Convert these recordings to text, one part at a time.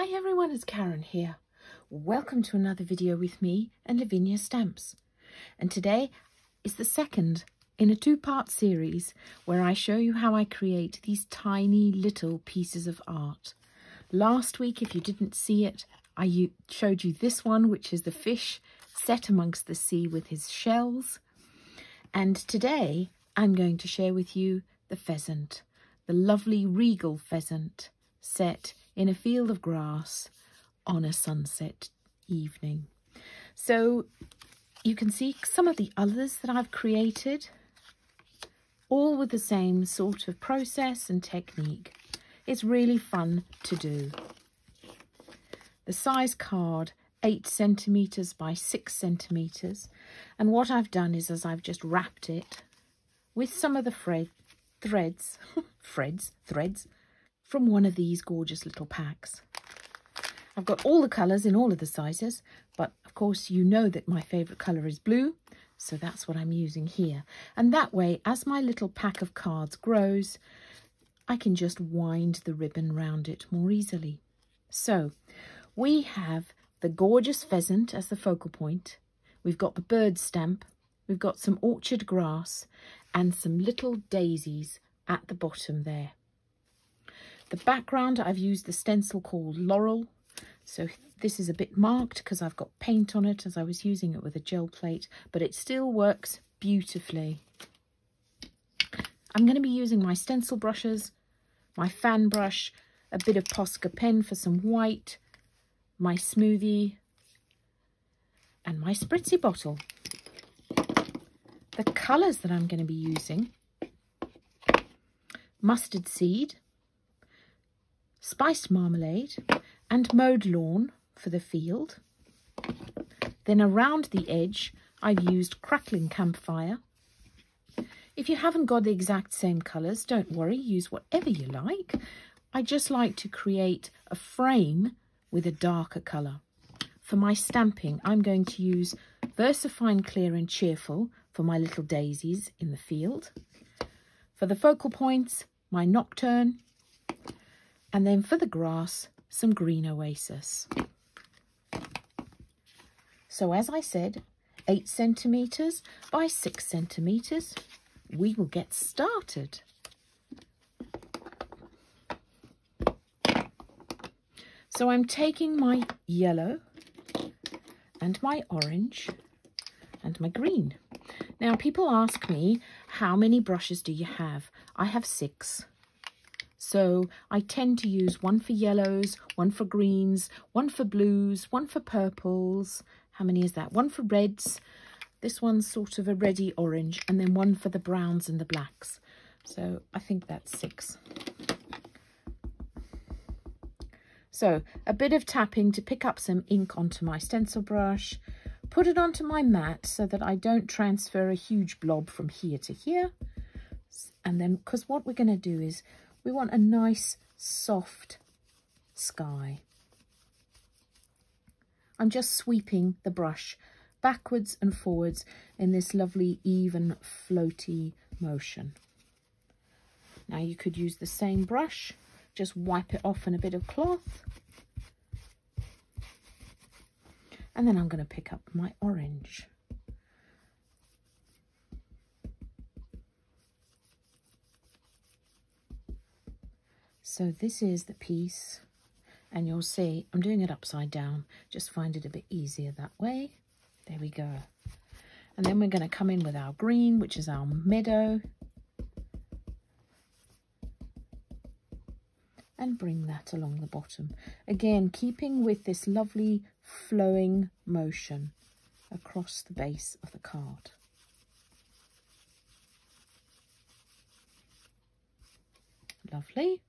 Hi everyone, it's Karen here. Welcome to another video with me and Lavinia Stamps. And today is the second in a two-part series where I show you how I create these tiny little pieces of art. Last week, if you didn't see it, I showed you this one, which is the fish set amongst the sea with his shells. And today I'm going to share with you the pheasant, the lovely regal pheasant set in a field of grass on a sunset evening. So you can see some of the others that I've created, all with the same sort of process and technique. It's really fun to do. The size card, 8 centimetres by 6 centimetres. And what I've done is I've just wrapped it with some of the threads from one of these gorgeous little packs. I've got all the colours in all of the sizes, but of course you know that my favourite colour is blue, so that's what I'm using here. And that way, as my little pack of cards grows, I can just wind the ribbon round it more easily. So we have the gorgeous pheasant as the focal point. We've got the bird stamp, we've got some orchard grass and some little daisies at the bottom there. The background, I've used the stencil called Laurel. So this is a bit marked because I've got paint on it as I was using it with a gel plate, but it still works beautifully. I'm going to be using my stencil brushes, my fan brush, a bit of Posca pen for some white, my smoothie, and my spritzy bottle. The colours that I'm going to be using: mustard seed, spiced marmalade, and mowed lawn for the field. Then around the edge, I've used crackling campfire. If you haven't got the exact same colours, don't worry, use whatever you like. I just like to create a frame with a darker colour. For my stamping, I'm going to use VersaFine Clear and Cheerful for my little daisies in the field. For the focal points, my Nocturne. And then for the grass, some Green Oasis. So as I said, 8 centimetres by 6 centimetres. We will get started. So I'm taking my yellow and my orange and my green. Now people ask me, how many brushes do you have? I have 6. So I tend to use one for yellows, one for greens, one for blues, one for purples. How many is that? One for reds. This one's sort of a reddy orange, and then one for the browns and the blacks. So I think that's 6. So a bit of tapping to pick up some ink onto my stencil brush, put it onto my mat so that I don't transfer a huge blob from here to here. And then, because what we're going to do is we want a nice soft sky. I'm just sweeping the brush backwards and forwards in this lovely even floaty motion. Now you could use the same brush, just wipe it off in a bit of cloth. And then I'm going to pick up my orange. So this is the piece, and you'll see I'm doing it upside down. Just find it a bit easier that way. There we go. And then we're going to come in with our green, which is our meadow, and bring that along the bottom. Again, keeping with this lovely flowing motion across the base of the card. Lovely.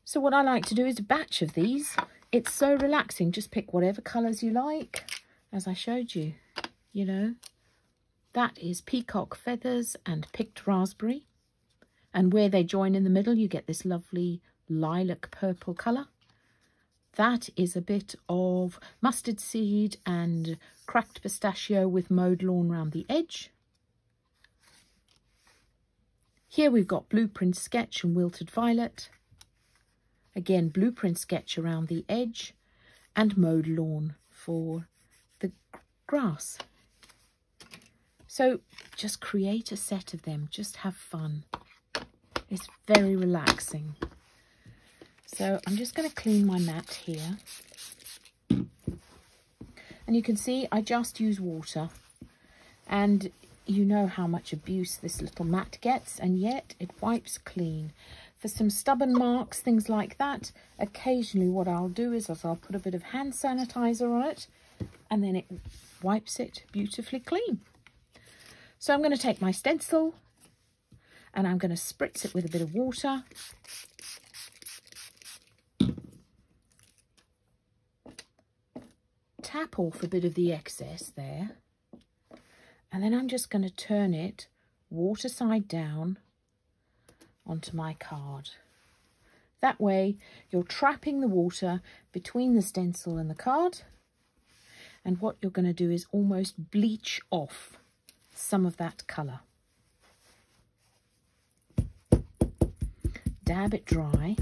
So what I like to do is a batch of these. It's so relaxing. Just pick whatever colours you like, as I showed you. You know, that is peacock feathers and picked raspberry. And where they join in the middle, you get this lovely lilac purple colour. That is a bit of mustard seed and cracked pistachio with mowed lawn round the edge. Here we've got Blueprint Sketch and Wilted Violet. Again, blueprint sketch around the edge and mowed lawn for the grass. So just create a set of them, just have fun. It's very relaxing. So I'm just going to clean my mat here. And you can see I just use water. And you know how much abuse this little mat gets, and yet it wipes clean. For some stubborn marks, things like that, occasionally what I'll do is I'll put a bit of hand sanitizer on it, and then it wipes it beautifully clean. So I'm going to take my stencil and I'm going to spritz it with a bit of water. Tap off a bit of the excess there. And then I'm just going to turn it water side down onto my card. That way you're trapping the water between the stencil and the card. And what you're going to do is almost bleach off some of that colour. Dab it dry.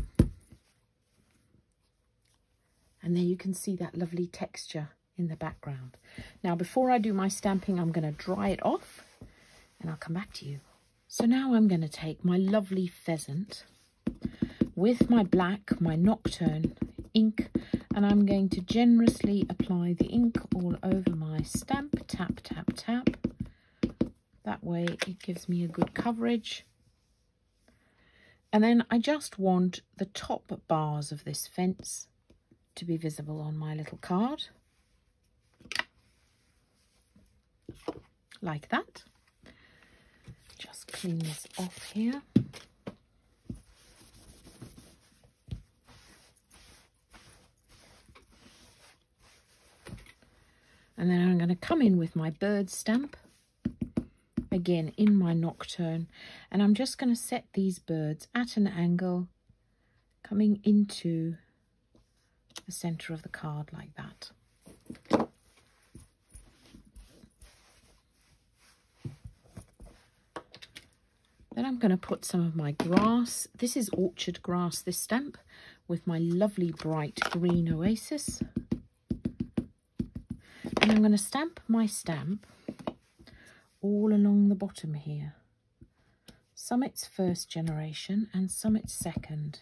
And there you can see that lovely texture in the background. Now, before I do my stamping, I'm going to dry it off and I'll come back to you. So now I'm going to take my lovely pheasant with my black, my Nocturne ink, and I'm going to generously apply the ink all over my stamp. Tap, tap, tap. That way it gives me a good coverage. And then I just want the top bars of this fence to be visible on my little card. Like that. Just clean this off here. And then I'm going to come in with my bird stamp, again in my Nocturne, and I'm just going to set these birds at an angle, coming into the centre of the card like that. Then I'm going to put some of my grass. This is orchard grass, this stamp, with my lovely bright green oasis. And I'm going to stamp my stamp all along the bottom here. Some it's first generation and some it's second.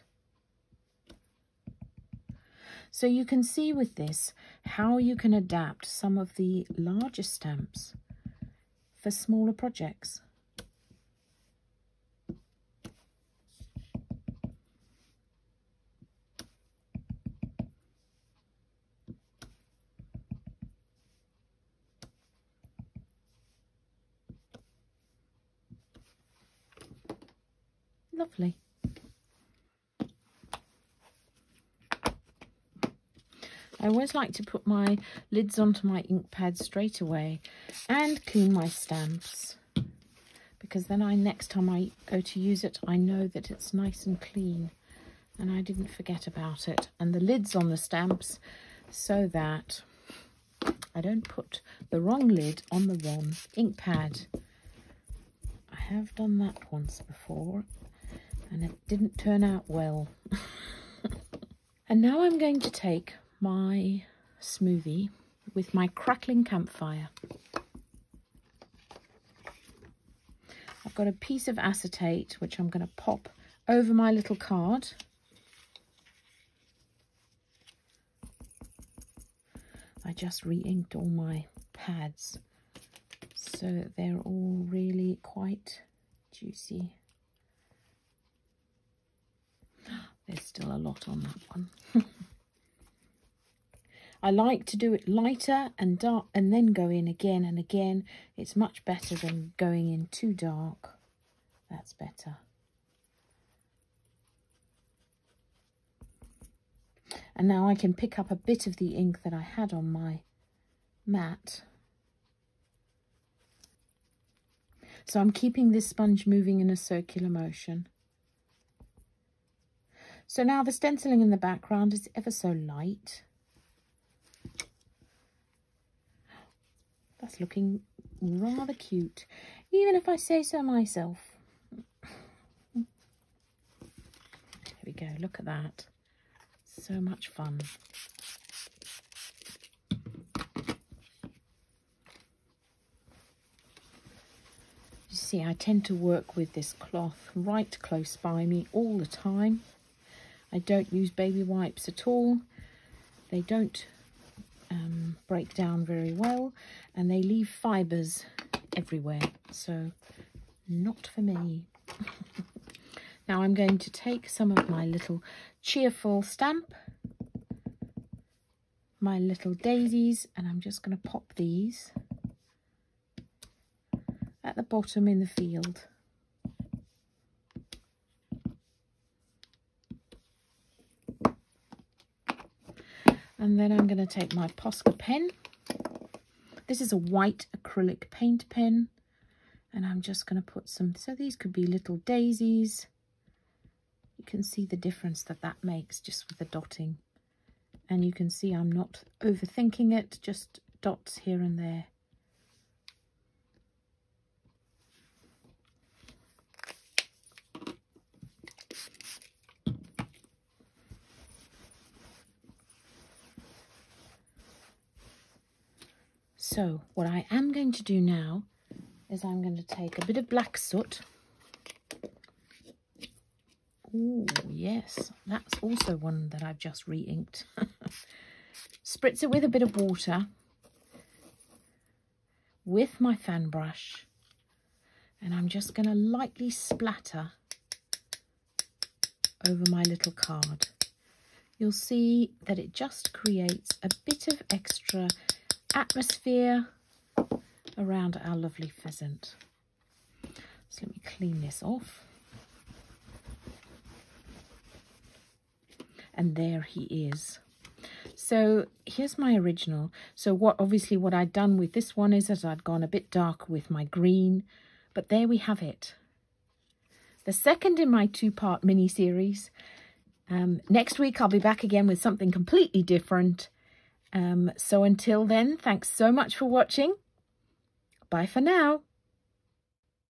So you can see with this how you can adapt some of the larger stamps for smaller projects. Lovely. I always like to put my lids onto my ink pad straight away and clean my stamps, because then next time I go to use it, I know that it's nice and clean and I didn't forget about it. And the lids on the stamps so that I don't put the wrong lid on the wrong ink pad. I have done that once before and it didn't turn out well. And now I'm going to take my smoothie with my crackling campfire. I've got a piece of acetate which I'm going to pop over my little card. I just re-inked all my pads so they're all really quite juicy. There's still a lot on that one. I like to do it lighter and dark and then go in again and again. It's much better than going in too dark. That's better. And now I can pick up a bit of the ink that I had on my mat. So I'm keeping this sponge moving in a circular motion. So now the stenciling in the background is ever so light. That's looking rather cute, even if I say so myself. There we go, look at that. So much fun. You see, I tend to work with this cloth right close by me all the time. I don't use baby wipes at all. They don't break down very well, and they leave fibres everywhere, so not for me. Now I'm going to take some of my little cheerful stamp, my little daisies, and I'm just going to pop these at the bottom in the field. And then I'm going to take my Posca pen. This is a white acrylic paint pen. And I'm just going to put some, so these could be little daisies. You can see the difference that that makes just with the dotting. And you can see I'm not overthinking it, just dots here and there. So what I am going to do now is I'm going to take a bit of black soot. Oh yes, that's also one that I've just re-inked. Spritz it with a bit of water with my fan brush, and I'm just going to lightly splatter over my little card. You'll see that it just creates a bit of extra atmosphere around our lovely pheasant. So let me clean this off. And there he is. So here's my original. So what I'd done with this one is that I'd gone a bit dark with my green, but there we have it. The second in my two-part mini-series. Next week I'll be back again with something completely different. So until then, thanks so much for watching. Bye for now.